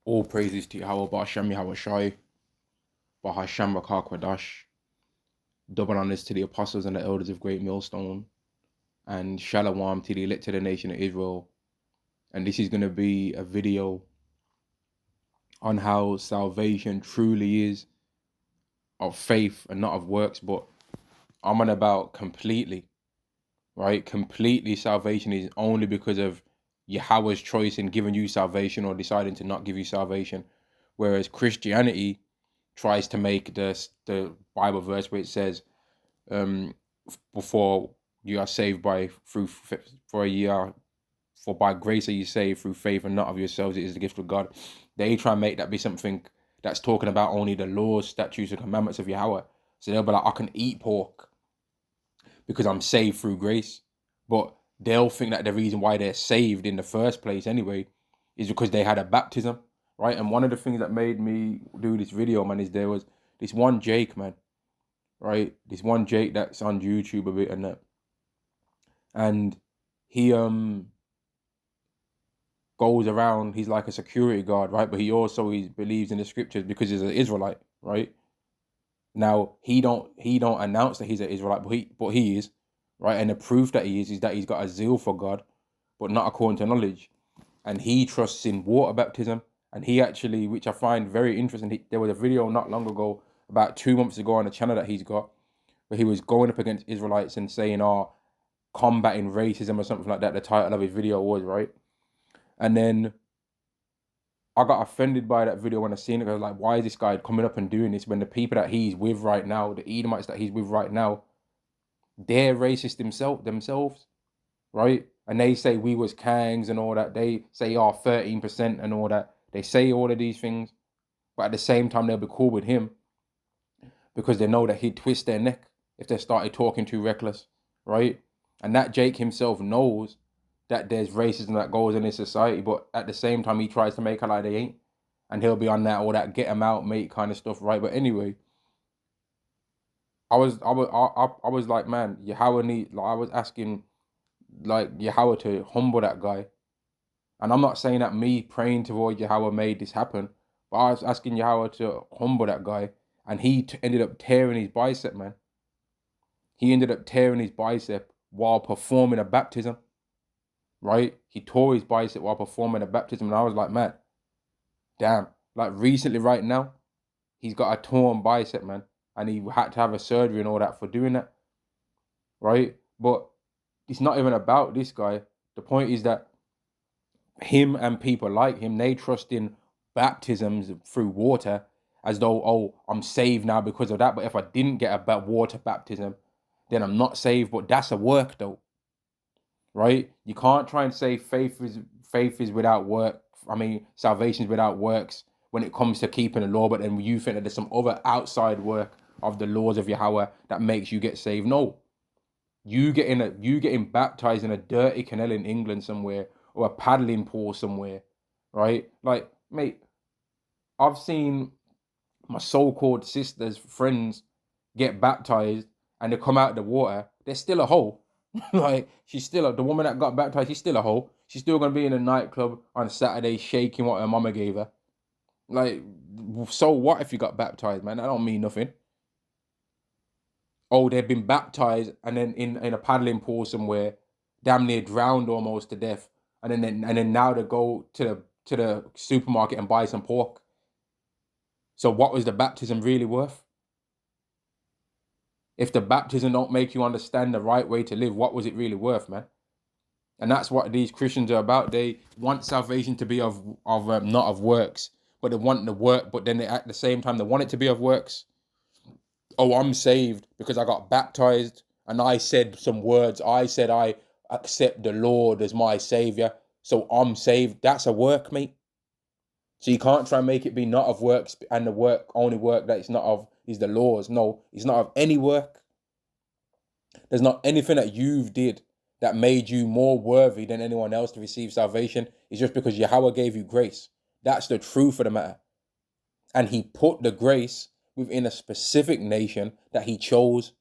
All praises to Yahweh, Ba'ashem Yahweh Shai, Bahashem Rakah Kwadash. Double honors to the apostles and the elders of Great Millstone, and Shalom to the elected nation of Israel. And this is going to be a video on how salvation truly is of faith and not of works, but I'm on about completely, right? Completely salvation is only because of Yahweh's choice in giving you salvation or deciding to not give you salvation. Whereas Christianity tries to make the Bible verse where it says, before you are saved by through for a year, for by grace are you saved through faith and not of yourselves, it is the gift of God. They try and make that be something that's talking about only the laws, statutes, and commandments of Yahweh. So they'll be like, I can eat pork because I'm saved through grace. But they'll think that the reason why they're saved in the first place anyway is because they had a baptism, right? And one of the things that made me do this video, man, is there was this one Jake, man, right? This one Jake that's on YouTube a bit and that. And he goes around, he's like a security guard, right? But he believes in the scriptures because he's an Israelite, right? Now he don't announce that he's an Israelite, but he is, right? And the proof that he is that he's got a zeal for God, but not according to knowledge. And he trusts in water baptism. And he actually, which I find very interesting, there was a video not long ago, about 2 months ago on the channel that he's got, where he was going up against Israelites and saying, combating racism or something like that. The title of his video was, right? And then I got offended by that video when I seen it. I was like, why is this guy coming up and doing this when the people that he's with right now, the Edomites that he's with right now, they're racist themselves, right? And they say we was kangs and all that. They say, 13% and all that. They say all of these things, but at the same time, they'll be cool with him because they know that he'd twist their neck if they started talking too reckless, right? And that Jake himself knows that there's racism that goes in his society, but at the same time, he tries to make it like they ain't. And he'll be on that, all that get him out, mate, kind of stuff, right? But anyway, I was like, man, Yahweh need, like, I was asking, like, Yahweh to humble that guy. And I'm not saying that me praying toward Yahweh made this happen, but I was asking Yahweh to humble that guy, and he ended up tearing his bicep, man. He ended up tearing his bicep while performing a baptism, right? He tore his bicep while performing a baptism, and I was like, man, damn. Like recently, right now, he's got a torn bicep, man, and he had to have a surgery and all that for doing that, right? But it's not even about this guy. The point is that him and people like him, they trust in baptisms through water as though, I'm saved now because of that. But if I didn't get a water baptism, then I'm not saved. But that's a work though, right? You can't try and say faith is without work. I mean, salvation is without works when it comes to keeping the law. But then you think that there's some other outside work of the laws of Yahweh that makes you get saved. No, you getting baptized in a dirty canal in England somewhere or a paddling pool somewhere, right? Like, mate, I've seen my so-called sisters, friends get baptized and they come out of the water, they're still a hoe. Like, the woman that got baptized, she's still a hoe. She's still gonna be in a nightclub on Saturday shaking what her mama gave her. Like, so what if you got baptized, man? That don't mean nothing. Oh, they've been baptized and then in a paddling pool somewhere, damn near drowned almost to death, and then now they go to the supermarket and buy some pork. So what was the baptism really worth? If the baptism don't make you understand the right way to live, what was it really worth, man? And that's what these Christians are about. They want salvation to be of not of works, but they want the work. But then at the same time they want it to be of works. Oh, I'm saved because I got baptized and I said some words. I said I accept the Lord as my savior, so I'm saved. That's a work, mate. So you can't try and make it be not of works, and the only work that it's not of is the laws. No, it's not of any work. There's not anything that you've did that made you more worthy than anyone else to receive salvation. It's just because Yahweh gave you grace. That's the truth of the matter. And he put the grace within a specific nation that he chose.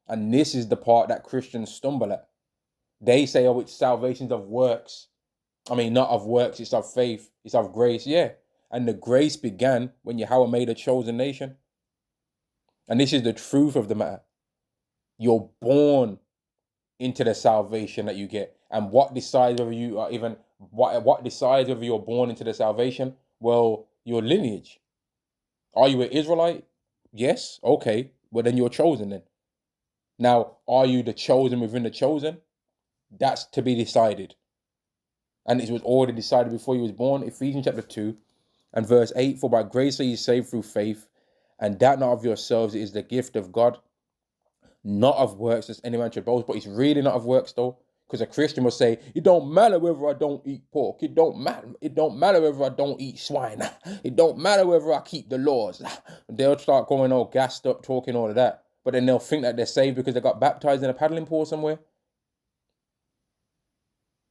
And this is the part that Christians stumble at. They say, it's salvation's of works. I mean, not of works, it's of faith, it's of grace, yeah. And the grace began when Yahweh made a chosen nation. And this is the truth of the matter. You're born into the salvation that you get. And what decides whether you are even, what decides whether you're born into the salvation? Well, your lineage. Are you an Israelite? Yes. Okay. Well, then you're chosen then. Now, are you the chosen within the chosen? That's to be decided. And it was already decided before you was born. Ephesians chapter 2 and verse 8, for by grace are you saved through faith, and that not of yourselves, it is the gift of God, not of works, as any man should boast. But it's really not of works though, because a Christian will say, it don't matter whether I don't eat pork, it don't matter whether I don't eat swine, it don't matter whether I keep the laws. They'll start going all gassed up, talking all of that, but then they'll think that they're saved because they got baptized in a paddling pool somewhere.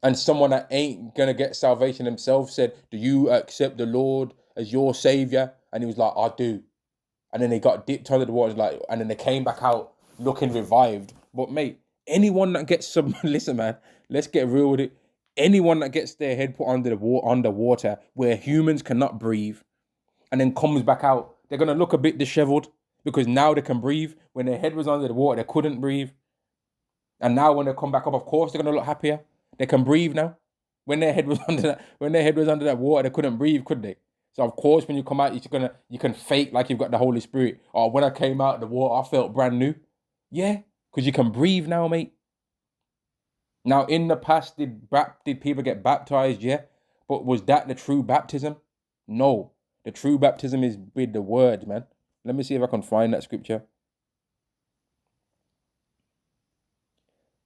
And someone that ain't gonna get salvation themselves said, do you accept the Lord as your savior? And he was like, I do. And then they got dipped under the water, like, and then they came back out looking revived. But mate, anyone that gets some, listen, man, let's get real with it. Anyone that gets their head put under water where humans cannot breathe, and then comes back out, they're gonna look a bit disheveled because now they can breathe. When their head was under the water, they couldn't breathe. And now when they come back up, of course, they're gonna look happier. They can breathe now. When their head was under that water, they couldn't breathe, could they? So of course, when you come out, you can fake like you've got the Holy Spirit. Or when I came out of the water, I felt brand new. Yeah, because you can breathe now, mate. Now, in the past, did people get baptized? Yeah, but was that the true baptism? No, the true baptism is with the word, man. Let me see if I can find that scripture.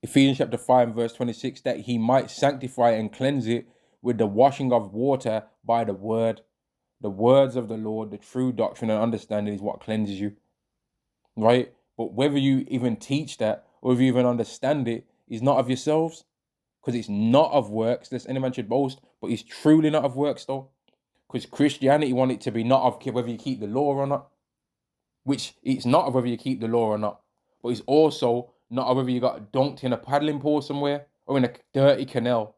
Ephesians chapter 5 verse 26, that he might sanctify and cleanse it with the washing of water by the word. The words of the Lord, the true doctrine and understanding is what cleanses you, right? But whether you even teach that or if you even understand it is not of yourselves, because it's not of works, lest any man should boast, but it's truly not of works though. Because Christianity wanted it to be not of whether you keep the law or not, which it's not of whether you keep the law or not, but it's also not of whether you got dunked in a paddling pool somewhere or in a dirty canal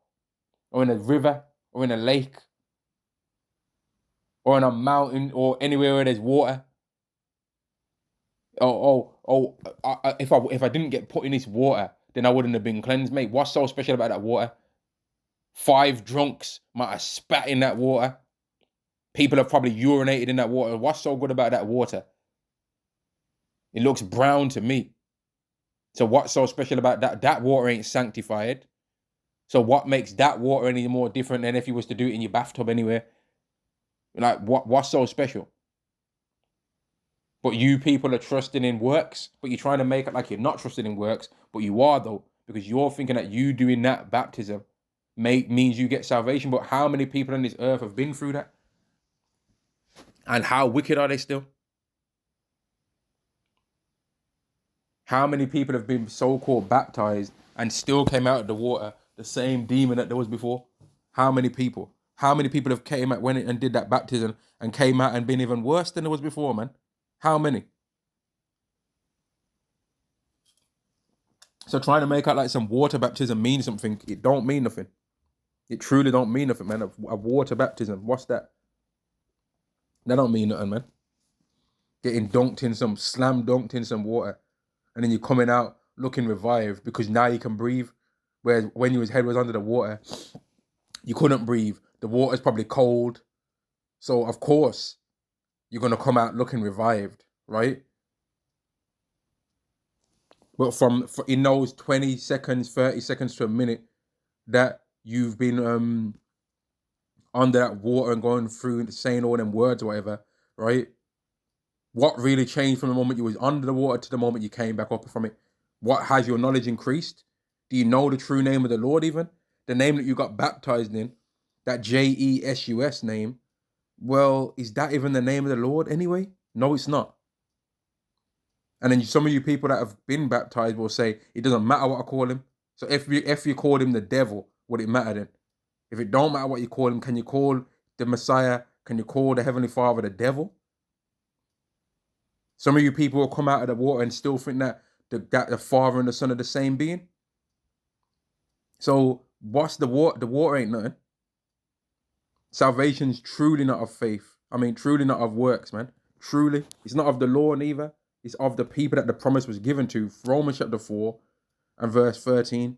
or in a river or in a lake or in a mountain or anywhere where there's water. If I didn't get put in this water, then I wouldn't have been cleansed, mate. What's so special about that water? 5 drunks might have spat in that water. People have probably urinated in that water. What's so good about that water? It looks brown to me. So what's so special about that? That water ain't sanctified. So what makes that water any more different than if you was to do it in your bathtub anywhere? Like what's so special? But you people are trusting in works, but you're trying to make it like you're not trusting in works, but you are though, because you're thinking that you doing that baptism means you get salvation. But how many people on this earth have been through that? And how wicked are they still? How many people have been so-called baptized and still came out of the water the same demon that there was before? How many people? How many people have came out, went and did that baptism and came out and been even worse than it was before, man? How many? So trying to make out like some water baptism means something, it don't mean nothing. It truly don't mean nothing, man. A water baptism, what's that? That don't mean nothing, man. Getting slam dunked in some water, and then you're coming out looking revived because now you can breathe. Whereas when your head was under the water, you couldn't breathe. The water's probably cold. So of course, you're gonna come out looking revived, right? But in those 20 seconds, 30 seconds to a minute that you've been under that water and going through saying all them words or whatever, right? What really changed from the moment you was under the water to the moment you came back up from it? What has your knowledge increased? Do you know the true name of the Lord even? The name that you got baptized in, that Jesus name, well, is that even the name of the Lord anyway? No, it's not. And then some of you people that have been baptized will say, it doesn't matter what I call him. So if you call him the devil, would it matter then? If it don't matter what you call him, can you call the Messiah, can you call the Heavenly Father the devil? Some of you people will come out of the water and still think that the Father and the Son are the same being. So what's the water? The water ain't nothing. Salvation's truly not of faith. I mean, truly not of works, man. Truly. It's not of the law neither. It's of the people that the promise was given to. Romans chapter 4 and verse 13.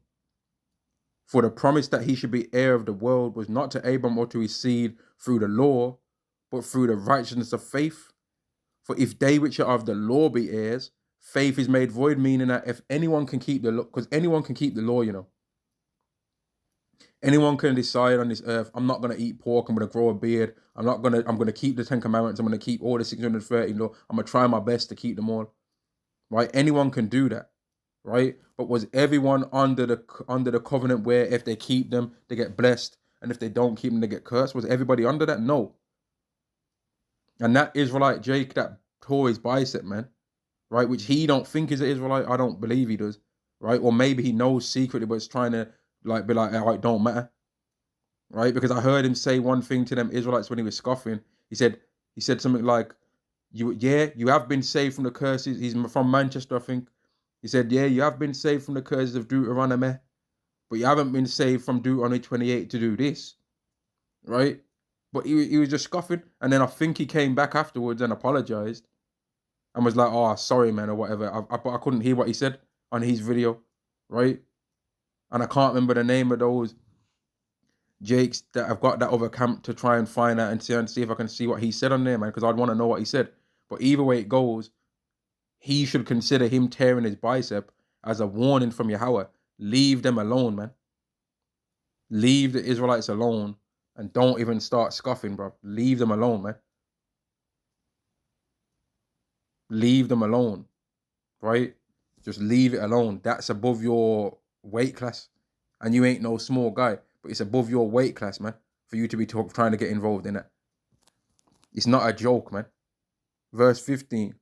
For the promise that he should be heir of the world was not to Abram or to his seed through the law, but through the righteousness of faith. For if they which are of the law be heirs, faith is made void, meaning that if anyone can keep the law, because anyone can keep the law, you know. Anyone can decide on this earth, I'm not going to eat pork, I'm going to grow a beard, I'm going to keep the 10 commandments, I'm going to keep all the 630 law, I'm going to try my best to keep them all. Right? Anyone can do that. Right? But was everyone under the covenant where if they keep them, they get blessed, and if they don't keep them, they get cursed? Was everybody under that? No. And that Israelite Jake that tore his bicep, man, right, which he don't think is an Israelite, I don't believe he does, right? Or maybe he knows secretly, but it's trying to like be like, oh, it don't matter, right? Because I heard him say one thing to them Israelites when he was scoffing. He said something like, you have been saved from the curses. He's from Manchester, I think. He said, yeah, you have been saved from the curses of Deuteronomy, but you haven't been saved from Deuteronomy 28 to do this, right? But he was just scoffing. And then I think he came back afterwards and apologized and was like, oh, sorry, man, or whatever. But I couldn't hear what he said on his video, right? And I can't remember the name of those Jakes that I've got that other camp to try and find out and see if I can see what he said on there, man, because I'd want to know what he said. But either way it goes, he should consider him tearing his bicep as a warning from Yahweh. Leave them alone, man. Leave the Israelites alone and don't even start scoffing, bro. Leave them alone, man. Leave them alone, right? Just leave it alone. That's above your weight class. And you ain't no small guy, but it's above your weight class, man, for you to be trying to get involved in it. It's not a joke, man. Verse 15,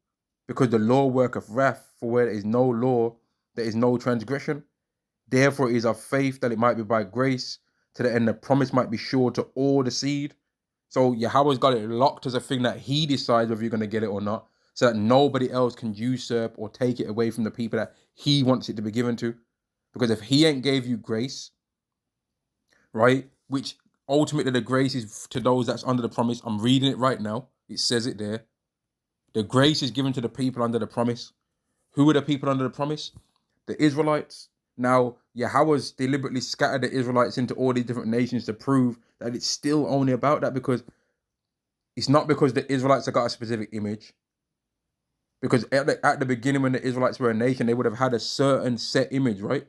because the law worketh wrath, for where there is no law, there is no transgression. Therefore it is of faith that it might be by grace, to the end the promise might be sure to all the seed. So Yahweh's got it locked as a thing that he decides whether you're going to get it or not, so that nobody else can usurp or take it away from the people that he wants it to be given to. Because if he ain't gave you grace, right, which ultimately the grace is to those that's under the promise. I'm reading it right now. It says it there. The grace is given to the people under the promise. Who are the people under the promise? The Israelites. Now, Yahweh's deliberately scattered the Israelites into all these different nations to prove that it's still only about that, because it's not because the Israelites have got a specific image. Because at the beginning, when the Israelites were a nation, they would have had a certain set image, right?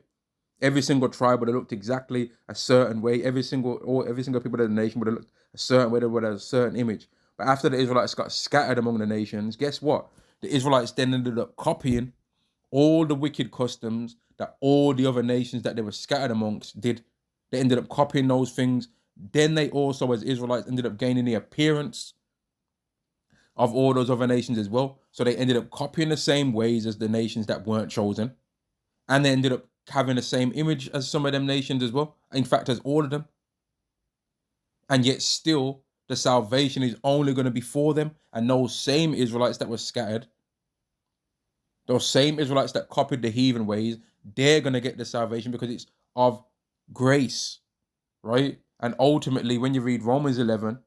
Every single tribe would have looked exactly a certain way. Every single people in the nation would have looked a certain way. They would have a certain image. But after the Israelites got scattered among the nations, guess what? The Israelites then ended up copying all the wicked customs that all the other nations that they were scattered amongst did. They ended up copying those things. Then they also, as Israelites, ended up gaining the appearance of all those other nations as well. So they ended up copying the same ways as the nations that weren't chosen. And they ended up having the same image as some of them nations as well. In fact, as all of them. And yet still, the salvation is only going to be for them. And those same Israelites that were scattered, those same Israelites that copied the heathen ways, they're going to get the salvation because it's of grace, right? And ultimately, when you read Romans 11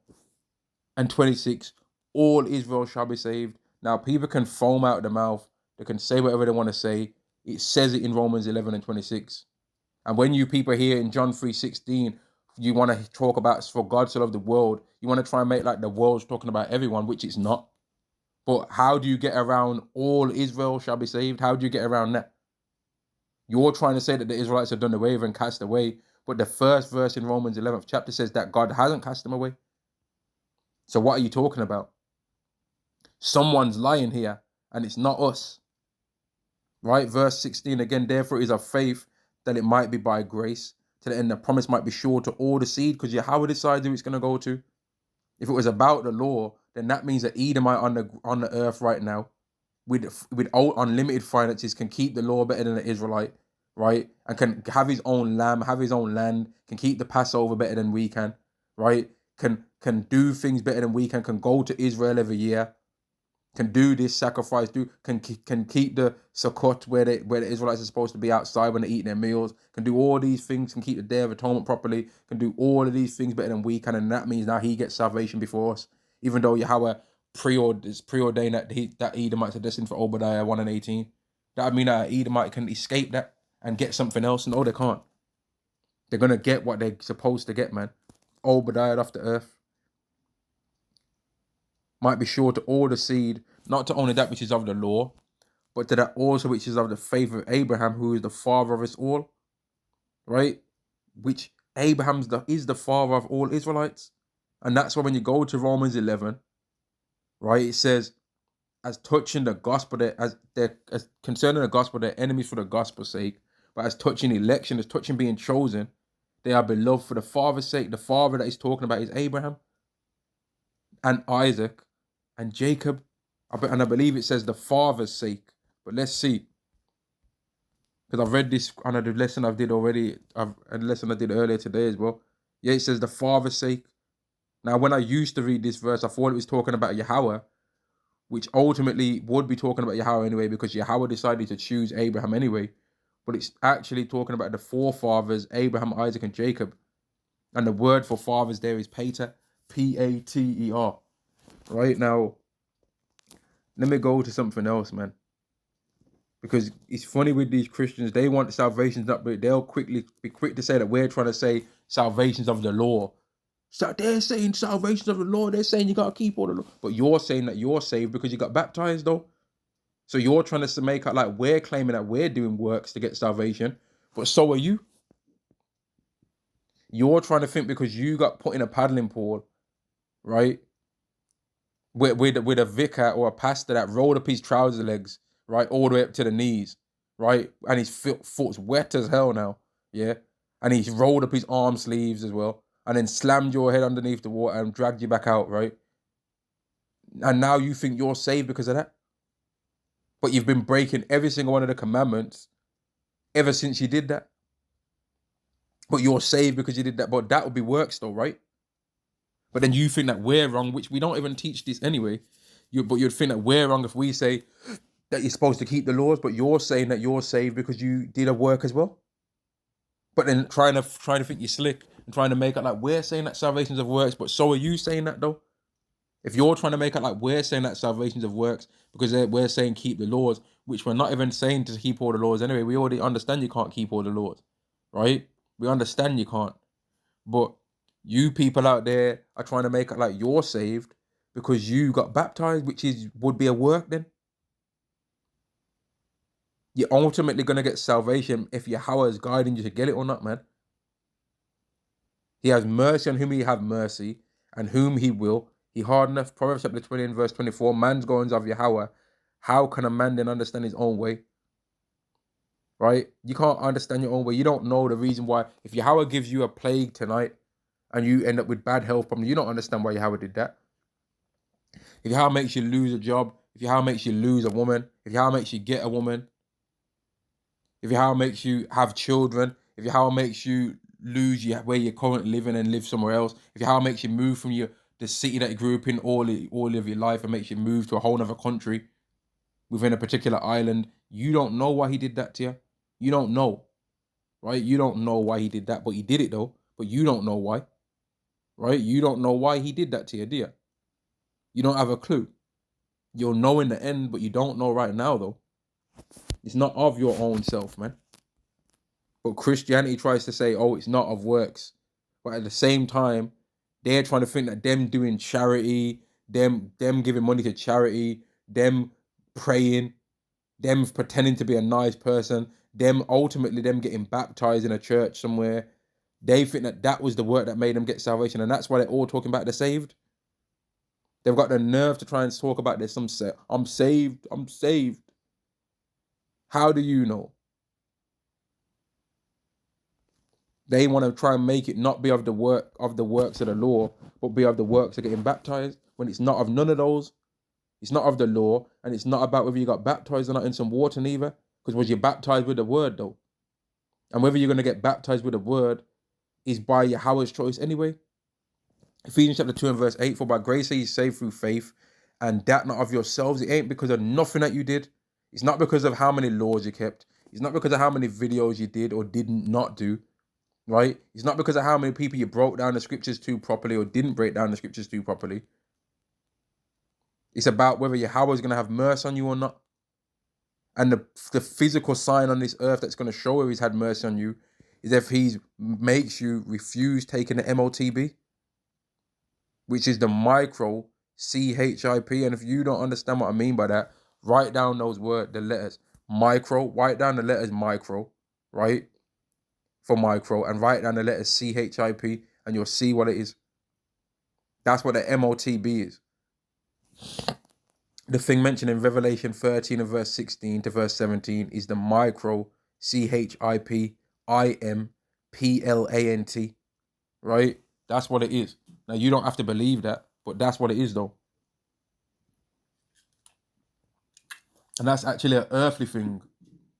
and 26, all Israel shall be saved. Now, people can foam out the mouth. They can say whatever they want to say. It says it in Romans 11 and 26. And when you people here in John 3:16, you want to talk about for God so loved the world, you want to try and make like the world's talking about everyone, which it's not. But how do you get around all Israel shall be saved? How do you get around that? You're trying to say that the Israelites have done away with and cast away. But the first verse in Romans 11th chapter says that God hasn't cast them away. So what are you talking about? Someone's lying here, and it's not us. Right? Verse 16 again, therefore it is of faith that it might be by grace, to the end the promise might be sure to all the seed, because Yahweh decides who it's going to go to. If it was about the law, then that means that Edomite on the earth right now, with unlimited finances, can keep the law better than the Israelite, right? And can have his own lamb, have his own land, can keep the Passover better than we can, right? Can do things better than we can go to Israel every year, can do this sacrifice, can keep the Sukkot where the Israelites are supposed to be outside when they're eating their meals, can do all these things, can keep the Day of Atonement properly, can do all of these things better than we can, and that means now he gets salvation before us, even though Yahweh preordained that Edomites are destined for Obadiah 1:18. That would mean that Edomite can escape that and get something else. No, they can't. They're gonna get what they're supposed to get, man. Obadiah off the earth. Might be sure to all the seed, not to only that which is of the law, but to that also which is of the faith of Abraham, who is the father of us all, right? Which Abraham's is the father of all Israelites. And that's why when you go to Romans 11, right, it says, as touching the gospel, as concerning the gospel, they're enemies for the gospel's sake, but as touching election, as touching being chosen, they are beloved for the Father's sake. The Father that he's talking about is Abraham and Isaac and Jacob, and I believe it says the Father's sake. But let's see, because I've read this and the lesson I did already. A lesson I did earlier today as well. Yeah, it says the Father's sake. Now, when I used to read this verse, I thought it was talking about Yahweh, which ultimately would be talking about Yahweh anyway, because Yahweh decided to choose Abraham anyway. But it's actually talking about the forefathers, Abraham, Isaac, and Jacob. And the word for fathers there is pater, Pater. Right, now, let me go to something else, man. Because it's funny with these Christians, they want salvations up, but they'll be quick to say that we're trying to say salvations of the law. So they're saying salvations of the law, they're saying you got to keep all the law. But you're saying that you're saved because you got baptized, though. So you're trying to make out like we're claiming that we're doing works to get salvation, but so are you. You're trying to think because you got put in a paddling pool, right? With a vicar or a pastor that rolled up his trouser legs, right, all the way up to the knees, right? And his foot's wet as hell now, yeah? And he's rolled up his arm sleeves as well, and then slammed your head underneath the water and dragged you back out, right? And now you think you're saved because of that? But you've been breaking every single one of the commandments ever since you did that. But you're saved because you did that. But that would be works though, right? But then you think that we're wrong, which we don't even teach this anyway. But you'd think that we're wrong if we say that you're supposed to keep the laws, but you're saying that you're saved because you did a work as well. But then trying to think you're slick and trying to make it like we're saying that salvation's of works, but so are you saying that though? If you're trying to make it like we're saying that salvation's of works because we're saying keep the laws, which we're not even saying to keep all the laws anyway. We already understand you can't keep all the laws, right? We understand you can't. But you people out there are trying to make it like you're saved because you got baptized, which would be a work then. You're ultimately going to get salvation if Yahweh is guiding you to get it or not, man. He has mercy on whom he have mercy, and whom he will. He hardeneth. Proverbs chapter 20 and verse 24. Man's goings of Yahweh. How can a man then understand his own way? Right? You can't understand your own way. You don't know the reason why. If Yahweh gives you a plague tonight and you end up with bad health problems, you don't understand why Yahweh did that. If Yahweh makes you lose a job, if Yahweh makes you lose a woman, if Yahweh makes you get a woman, if Yahweh makes you have children, if Yahweh makes you lose where you're currently living and live somewhere else, if Yahweh makes you move from the city that you grew up in all of your life and makes you move to a whole other country within a particular island, you don't know why he did that to you. You don't know, right? You don't know why he did that, but he did it though. But you don't know why, right? You don't know why he did that to you, do you? You don't have a clue. You'll know in the end, but you don't know right now though. It's not of your own self, man. But Christianity tries to say, oh, it's not of works. But at the same time, they're trying to think that them doing charity, them giving money to charity, them praying, them pretending to be a nice person, them getting baptized in a church somewhere, they think that was the work that made them get salvation. And that's why they're all talking about they're saved. They've got the nerve to try and talk about this. I'm saved. I'm saved. How do you know? They want to try and make it not be of the works of the law, but be of the works of getting baptized, when it's not of none of those. It's not of the law, and it's not about whether you got baptized or not in some water neither, because was you baptized with the word though? And whether you're going to get baptized with the word is by Yahweh's choice anyway. Ephesians chapter 2 and verse 8, for by grace are ye saved through faith, and that not of yourselves. It ain't because of nothing that you did. It's not because of how many laws you kept. It's not because of how many videos you did or didn't not do, right? It's not because of how many people you broke down the scriptures to properly or didn't break down the scriptures to properly. It's about whether Yahweh is going to have mercy on you or not. And the physical sign on this earth that's going to show if he's had mercy on you is if he makes you refuse taking the MOTB, which is the micro CHIP. And if you don't understand what I mean by that, write down those words, the letters micro, write down the letters micro, right? For micro, and write down the letters CHIP, and you'll see what it is. That's what the MOTB is. The thing mentioned in Revelation 13 and verse 16 to verse 17 is the micro CHIPIMPLANT, right? That's what it is. Now, you don't have to believe that, but that's what it is, though. And that's actually an earthly thing,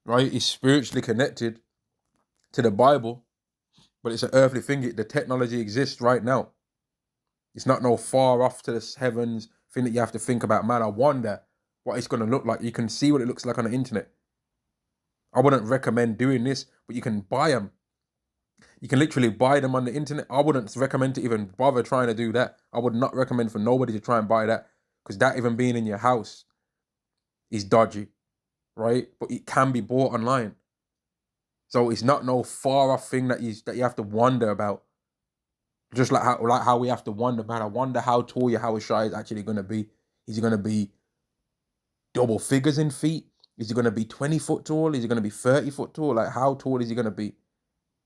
right? It's spiritually connected to the Bible, but it's an earthly thing. The technology exists right now. It's not no far off to the heavens thing that you have to think about. Man, I wonder what it's going to look like. You can see what it looks like on the internet. I wouldn't recommend doing this, but you can buy them. You can literally buy them on the internet. I wouldn't recommend to even bother trying to do that. I would not recommend for nobody to try and buy that, because that even being in your house is dodgy, right? But it can be bought online. So it's not no far off thing that you have to wonder about. Just like how we have to wonder, man. I wonder how tall Yahweh Shai is actually going to be. Is he going to be double figures in feet? Is he going to be 20 foot tall? Is he going to be 30 foot tall? Like, how tall is he going to be?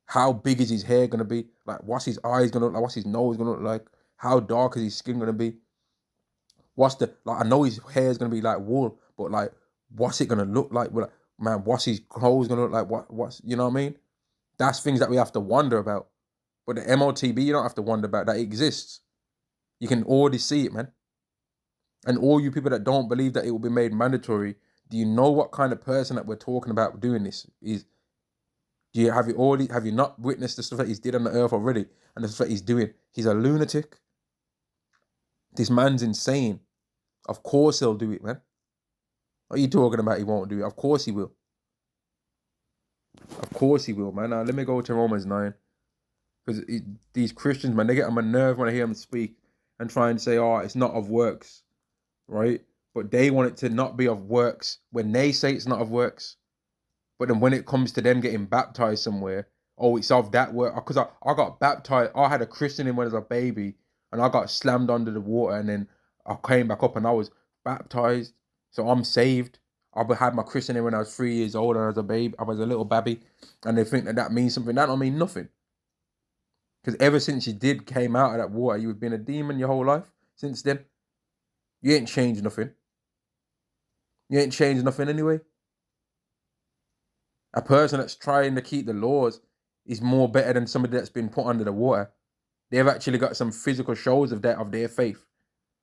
How big is his hair going to be? Like, what's his eyes going to look like? What's his nose going to look like? How dark is his skin going to be? I know his hair is going to be like wool, but like, what's it going to look like? Like, man, what's his clothes going to look like? What's, you know what I mean? That's things that we have to wonder about. But the MOTB, you don't have to wonder about that. It exists. You can already see it, man. And all you people that don't believe that it will be made mandatory, do you know what kind of person that we're talking about doing this is? Have you not witnessed the stuff that he's did on the earth already and the stuff that he's doing? He's a lunatic. This man's insane. Of course he'll do it, man. What are you talking about? He won't do it. Of course he will. Of course he will, man. Now let me go to Romans 9. Because these Christians, man, they get on my nerve when I hear them speak and try and say, oh, it's not of works, right? But they want it to not be of works when they say it's not of works. But then when it comes to them getting baptized somewhere, oh, it's of that work. Because I got baptized. I had a christening when I was a baby, and I got slammed under the water, and then I came back up and I was baptized. So I'm saved. I had my christening when I was 3 years old and I was a baby. I was a little baby. And they think that means something. That don't mean nothing. Because ever since you came out of that water, you've been a demon your whole life since then. You ain't changed nothing. You ain't changed nothing anyway. A person that's trying to keep the laws is more better than somebody that's been put under the water. They've actually got some physical shows of their faith.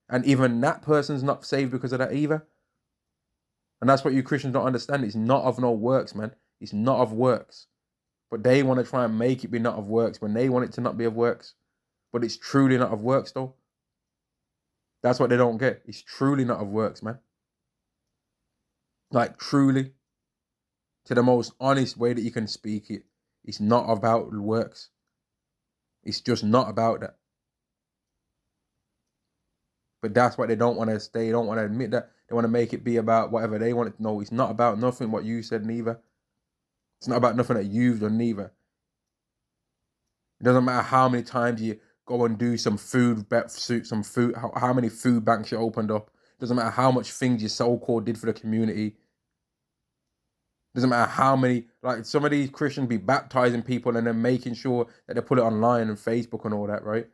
And even that person's not saved because of that either. And that's what you Christians don't understand. It's not of no works, man. It's not of works. But they want to try and make it be not of works when they want it to not be of works. But it's truly not of works, though. That's what they don't get. It's truly not of works, man. Like, truly, to the most honest way that you can speak it, it's not about works. It's just not about that. But that's what they don't want to they don't want to admit that. They want to make it be about whatever they want it to know. It's not about nothing what you said, neither. It's not about nothing that you've done, neither. It doesn't matter how many times you go and do how many food banks you opened up. It doesn't matter how much things you so-called did for the community. It doesn't matter how many, like some of these Christians be baptizing people and then making sure that they put it online and Facebook and all that, right?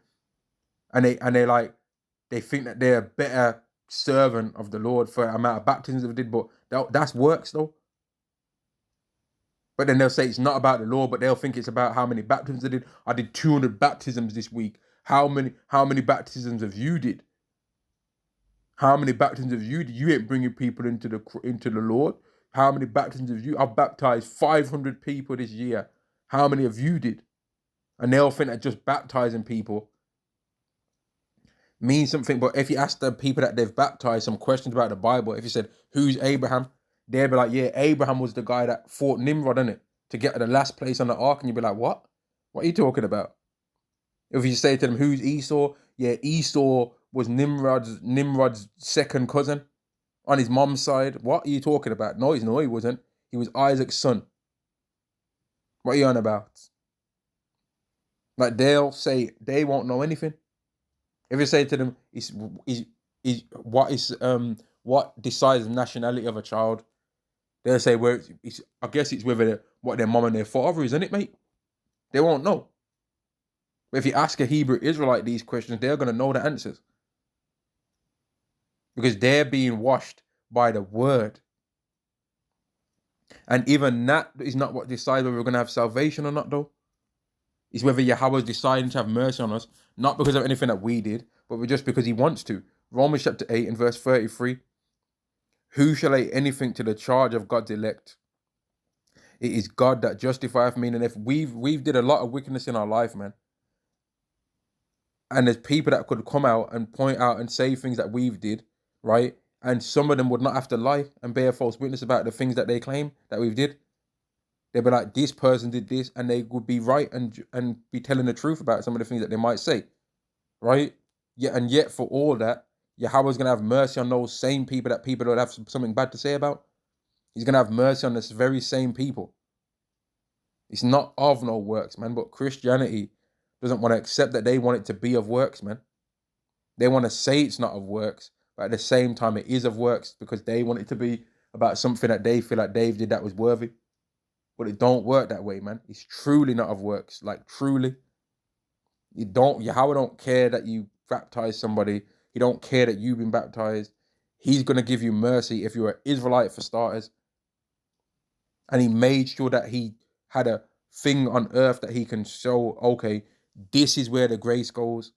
And they think that they're a better servant of the Lord for the amount of baptisms they did, but that's works though. But then they'll say it's not about the law, but they'll think it's about how many baptisms they did. I did 200 baptisms this week. How many baptisms have you did? How many baptisms have you did? You ain't bringing people into the Lord. How many baptisms have you? I've baptized 500 people this year. How many of you did? And they'll think that just baptizing people means something. But if you ask the people that they've baptized some questions about the Bible, if you said, who's Abraham? They'd be like, yeah, Abraham was the guy that fought Nimrod, innit? To get to the last place on the ark. And you'd be like, what? What are you talking about? If you say to them, who's Esau? Yeah, Esau was Nimrod's second cousin on his mom's side. What are you talking about? No, he wasn't. He was Isaac's son. What are you on about? Like, they'll say they won't know anything. If you say to them, what decides the nationality of a child? They'll say, well, I guess it's whether what their mom and their father is, isn't it, mate? They won't know. But if you ask a Hebrew Israelite these questions, they're going to know the answers. Because they're being washed by the word. And even that is not what decides whether we're going to have salvation or not, though. It's whether Yahweh is deciding to have mercy on us, not because of anything that we did, but just because he wants to. Romans chapter 8 and verse 33. Who shall lay anything to the charge of God's elect? It is God that justifieth me. And if we've did a lot of wickedness in our life, man. And there's people that could come out and point out and say things that we've did, right? And some of them would not have to lie and bear false witness about the things that they claim that we've did. They'd be like, this person did this, and they would be right and be telling the truth about some of the things that they might say, right? Yeah, and yet for all that, Yahweh's going to have mercy on those same people that people would have something bad to say about. He's going to have mercy on this very same people. It's not of no works, man, but Christianity doesn't want to accept that. They want it to be of works, man. They want to say it's not of works, but at the same time it is of works because they want it to be about something that they feel like Dave did that was worthy. But it don't work that way, man. It's truly not of works. Like, truly. Yahweh don't care that you baptize somebody. He don't care that you've been baptized. He's going to give you mercy if you're an Israelite, for starters. And he made sure that he had a thing on earth that he can show, okay, this is where the grace goes.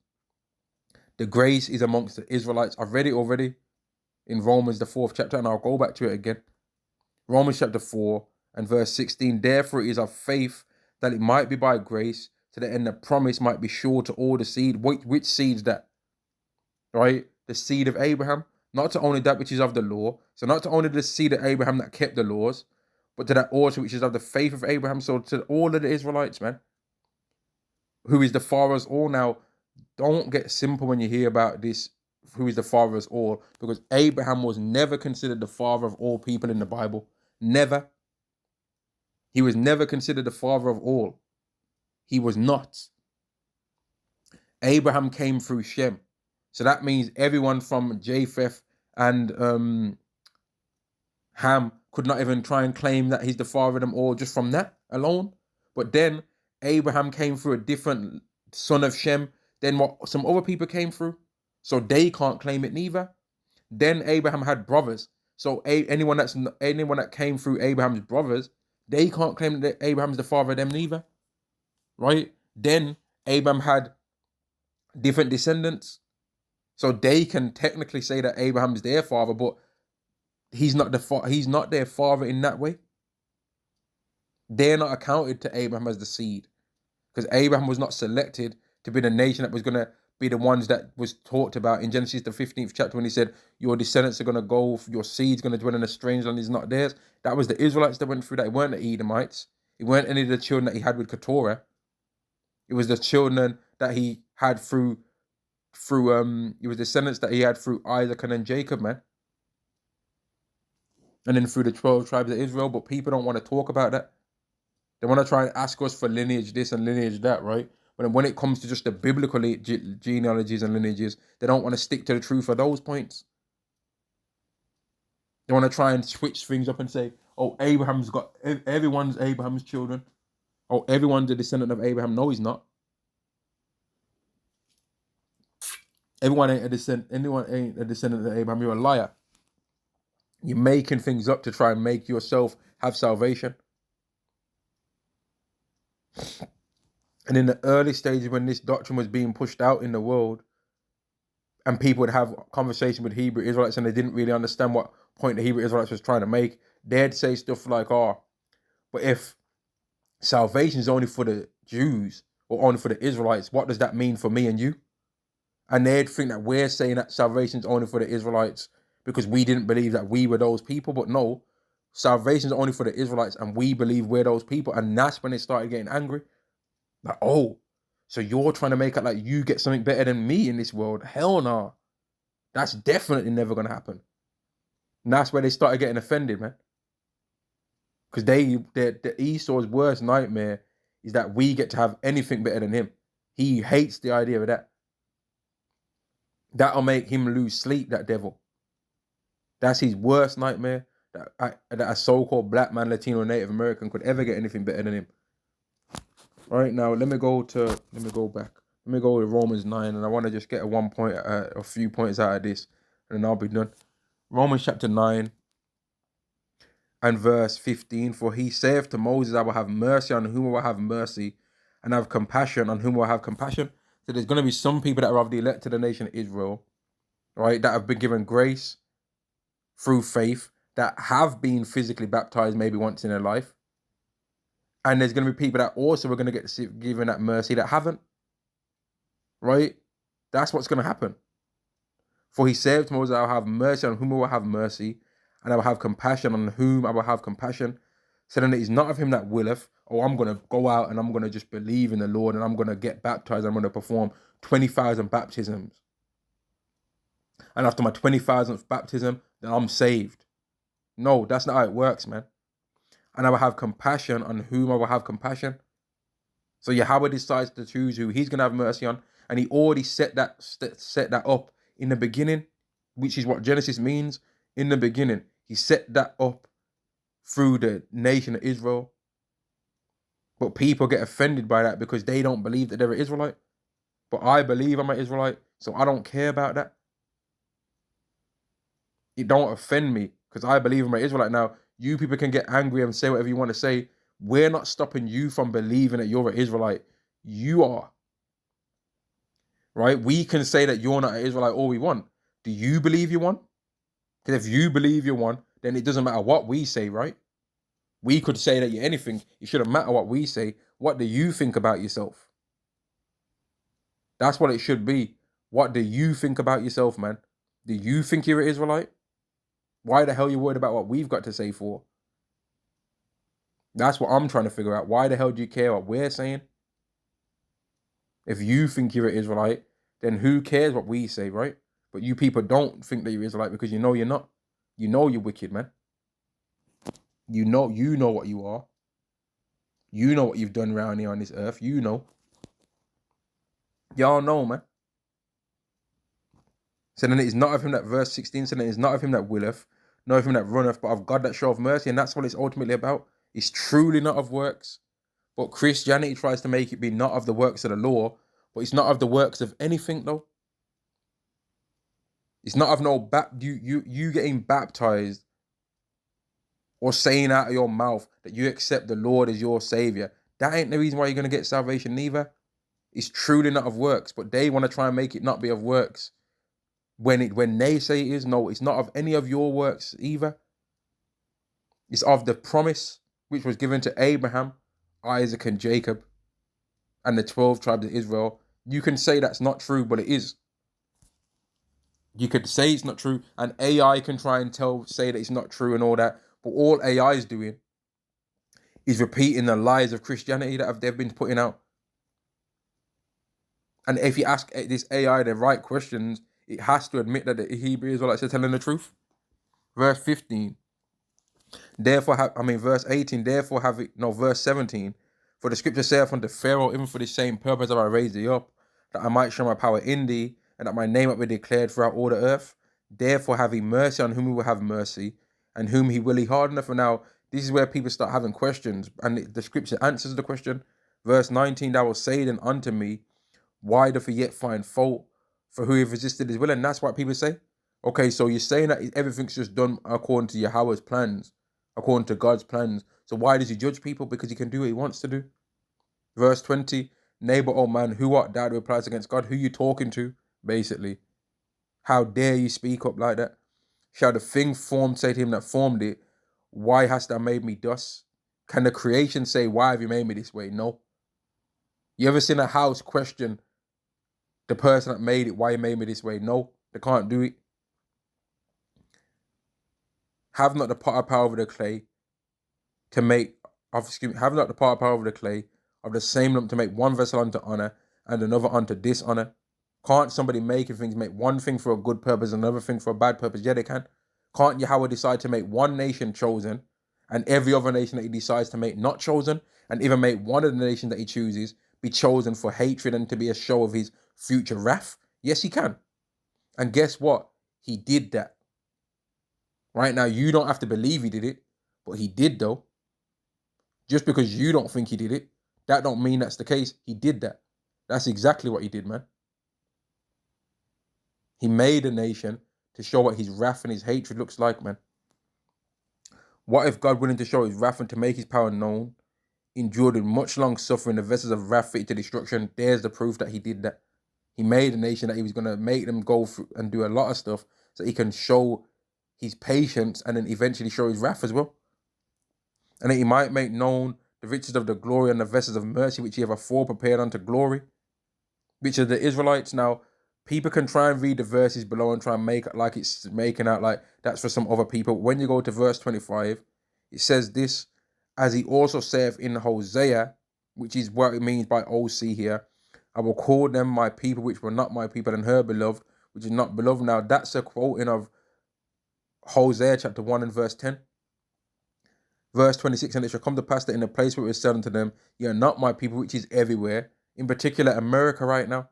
The grace is amongst the Israelites. I've read it already in Romans, the 4th chapter, and I'll go back to it again. Romans chapter 4 and verse 16. Therefore it is of faith that it might be by grace, to the end the promise might be sure to all the seed. Which seed's that? Right? The seed of Abraham. Not to only that which is of the law. So not to only the seed of Abraham that kept the laws, but to that also which is of the faith of Abraham. So to all of the Israelites, man, who is the father of all. Now, don't get simple when you hear about this, who is the father of all, because Abraham was never considered the father of all people in the Bible. Never. He was never considered the father of all. He was not. Abraham came through Shem. So that means everyone from Japheth and Ham could not even try and claim that he's the father of them all just from that alone. But then Abraham came through a different son of Shem than what some other people came through. So they can't claim it neither. Then Abraham had brothers. So anyone that came through Abraham's brothers, they can't claim that Abraham's the father of them neither. Right? Then Abraham had different descendants. So they can technically say that Abraham's their father, but he's not their father in that way. They're not accounted to Abraham as the seed, because Abraham was not selected to be the nation that was going to be the ones that was talked about in Genesis the 15th chapter when he said, your descendants are going to go, your seed's going to dwell in a strange land, is not theirs. That was the Israelites that went through that. It weren't the Edomites. It weren't any of the children that he had with Keturah. It was the children that he had through it was descendants that he had through Isaac and then Jacob, man. And then through the 12 tribes of Israel. But people don't want to talk about that. They want to try and ask us for lineage this and lineage that, right? But when it comes to just the biblical genealogies and lineages, they don't want to stick to the truth of those points. They want to try and switch things up and say, oh, everyone's Abraham's children. Oh, everyone's a descendant of Abraham. No, he's not. Anyone ain't a descendant of Abraham. You're a liar. You're making things up to try and make yourself have salvation. And in the early stages when this doctrine was being pushed out in the world, and people would have conversation with Hebrew Israelites and they didn't really understand what point the Hebrew Israelites was trying to make, they'd say stuff like, but if salvation is only for the Jews or only for the Israelites, what does that mean for me and you? And they'd think that we're saying that salvation's only for the Israelites because we didn't believe that we were those people. But no, salvation's only for the Israelites and we believe we're those people. And that's when they started getting angry. Like, oh, so you're trying to make it like you get something better than me in this world? Hell no. That's definitely never going to happen. And that's where they started getting offended, man. Because the Esau's worst nightmare is that we get to have anything better than him. He hates the idea of that. That'll make him lose sleep, that devil. That's his worst nightmare, that a so-called black man, Latino, Native American could ever get anything better than him. All right, now let me go back. Let me go to Romans 9, and I want to just get a few points out of this, and then I'll be done. Romans chapter 9 and verse 15, for he saith to Moses, I will have mercy on whom I will have mercy, and have compassion on whom I will have compassion. So there's going to be some people that are of the elect to the nation of Israel, right, that have been given grace through faith, that have been physically baptized maybe once in their life. And there's going to be people that also are going to get given that mercy that haven't, right? That's what's going to happen. For he said to Moses, I will have mercy on whom I will have mercy, and I will have compassion on whom I will have compassion. So then it is not of him that willeth, oh, I'm going to go out and I'm going to just believe in the Lord and I'm going to get baptized. I'm going to perform 20,000 baptisms. And after my 20,000th baptism, then I'm saved. No, that's not how it works, man. And I will have compassion on whom I will have compassion. So Yahweh decides to choose who he's going to have mercy on. And he already set that up in the beginning, which is what Genesis means. In the beginning, he set that up through the nation of Israel. But people get offended by that because they don't believe that they're an Israelite. But I believe I'm an Israelite, so I don't care about that. It don't offend me because I believe I'm an Israelite. Now, you people can get angry and say whatever you want to say. We're not stopping you from believing that you're an Israelite. You are. Right? We can say that you're not an Israelite all we want. Do you believe you won? Because if you believe you won, then it doesn't matter what we say, right? We could say that you're anything. It shouldn't matter what we say. What do you think about yourself? That's what it should be. What do you think about yourself, man? Do you think you're an Israelite? Why the hell are you worried about what we've got to say for? That's what I'm trying to figure out. Why the hell do you care what we're saying? If you think you're an Israelite, then who cares what we say, right? But you people don't think that you're Israelite because you know you're not. You know you're wicked, man. You know what you are. You know what you've done around here on this earth. You know. Y'all know, man. So then it is not of him that, verse 16, so then it is not of him that willeth, nor of him that runneth, but of God that showeth mercy. And that's what it's ultimately about. It's truly not of works. But Christianity tries to make it be not of the works of the law, but it's not of the works of anything, though. It's not of no you getting baptized or saying out of your mouth that you accept the Lord as your savior. That ain't the reason why you're going to get salvation neither. It's truly not of works, but they want to try and make it not be of works. When they say it is, no, it's not of any of your works either. It's of the promise which was given to Abraham, Isaac, and Jacob, and the 12 tribes of Israel. You can say that's not true, but it is. You could say it's not true, and AI can try and say that it's not true and all that, but all AI is doing is repeating the lies of Christianity that they've been putting out. And if you ask this AI the right questions, it has to admit that the Hebrew Israelites are telling the truth. Verse 15. Verse 18, verse 17. For the scripture saith unto Pharaoh, even for the same purpose have I raised thee up, that I might show my power in thee, and that my name might be declared throughout all the earth. Therefore have he mercy on whom he will have mercy, and whom he will he harden. For now, this is where people start having questions, and the scripture answers the question. Verse 19, thou wilt say then unto me, why doth he yet find fault? For who have resisted his will? And that's what people say. Okay, so you're saying that everything's just done according to Yahweh's plans, according to God's plans. So why does he judge people? Because he can do what he wants to do. Verse 20, neighbor, oh man, who art thou to replies against God? Who you talking to, basically? How dare you speak up like that? Shall the thing formed say to him that formed it, why hast thou made me thus? Can the creation say, why have you made me this way? No. You ever seen a house question the person that made it, why he made me this way. No, they can't do it. Have not the power of the clay to make, have not the power of the clay of the same lump to make one vessel unto honor and another unto dishonor. Can't somebody making things make one thing for a good purpose and another thing for a bad purpose? Yeah, they can. Can't Yahweh decide to make one nation chosen and every other nation that he decides to make not chosen, and even make one of the nations that he chooses be chosen for hatred and to be a show of his future wrath? Yes, he can. And guess what? He did that. Right now, you don't have to believe he did it, but he did though. Just because you don't think he did it, that don't mean that's the case. He did that. That's exactly what he did, man. He made a nation to show what his wrath and his hatred looks like, man. What if God, willing to show his wrath and to make his power known, endured with much long suffering the vessels of wrath fitted to destruction? There's the proof that he did that. He made a nation that he was going to make them go through and do a lot of stuff so he can show his patience and then eventually show his wrath as well. And that he might make known the riches of the glory and the vessels of mercy which he have afore prepared unto glory, which are the Israelites. Now, people can try and read the verses below and try and make it like it's making out like that's for some other people. When you go to verse 25, it says this, as he also saith in Hosea, which is what it means by OC here, I will call them my people, which were not my people, and her beloved, which is not beloved. Now, that's a quoting of Hosea chapter 1 and verse 10. Verse 26, and it shall come to pass that in the place where it was said unto them, ye are not my people, which is everywhere, in particular America right now.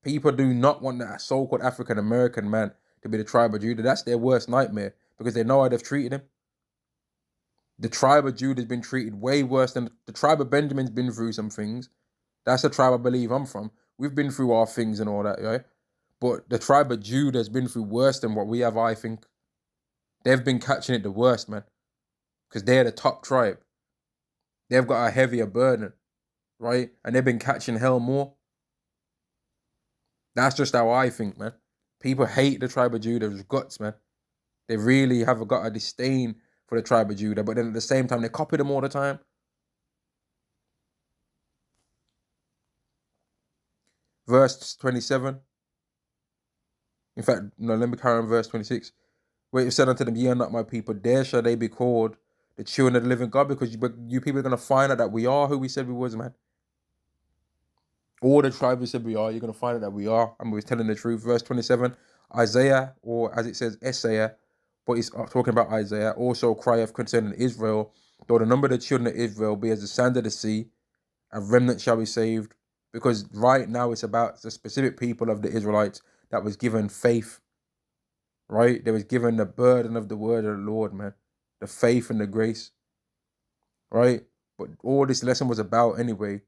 People do not want that so-called African-American man to be the tribe of Judah. That's their worst nightmare because they know how they've treated him. The tribe of Judah has been treated way worse than the tribe of Benjamin's been through some things. That's the tribe I believe I'm from. We've been through our things and all that, right? But the tribe of Judah has been through worse than what we have, I think. They've been catching it the worst, man. Because they're the top tribe. They've got a heavier burden, right? And they've been catching hell more. That's just how I think, man. People hate the tribe of Judah's guts, man. They really have got a disdain for the tribe of Judah, but then at the same time, they copy them all the time. Verse 27. In fact, no, let me carry on verse 26. Where it said unto them, ye are not my people, there shall they be called the children of the living God, because you people are going to find out that we are who we said we was, man. All the tribes we said we are, you're going to find out that we are, and we're telling the truth. Verse 27, Isaiah, or as it says, Isaiah, but it's talking about Isaiah, also crieth concerning Israel, though the number of the children of Israel be as the sand of the sea, a remnant shall be saved. Because right now it's about the specific people of the Israelites that was given faith, right? They was given the burden of the word of the Lord, man. The faith and the grace, right? But all this lesson was about anyway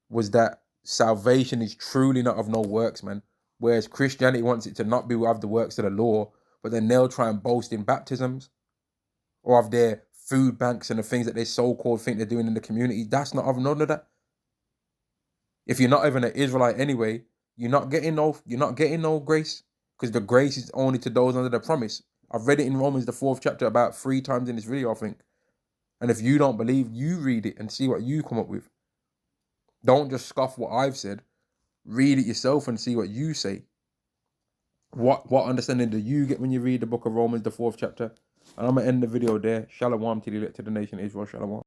was that salvation is truly not of no works, man. Whereas Christianity wants it to not be of the works of the law, but then they'll try and boast in baptisms or of their food banks and the things that they so-called think they're doing in the community. That's not of none of that. If you're not even an Israelite anyway, you're not getting no grace, because the grace is only to those under the promise. I've read it in Romans the 4th chapter about 3 times in this video, I think. And if you don't believe, you read it and see what you come up with. Don't just scoff what I've said. Read it yourself and see what you say. What understanding do you get when you read the book of Romans, the 4th chapter? And I'm going to end the video there. Shalom to the nation Israel. Shalom.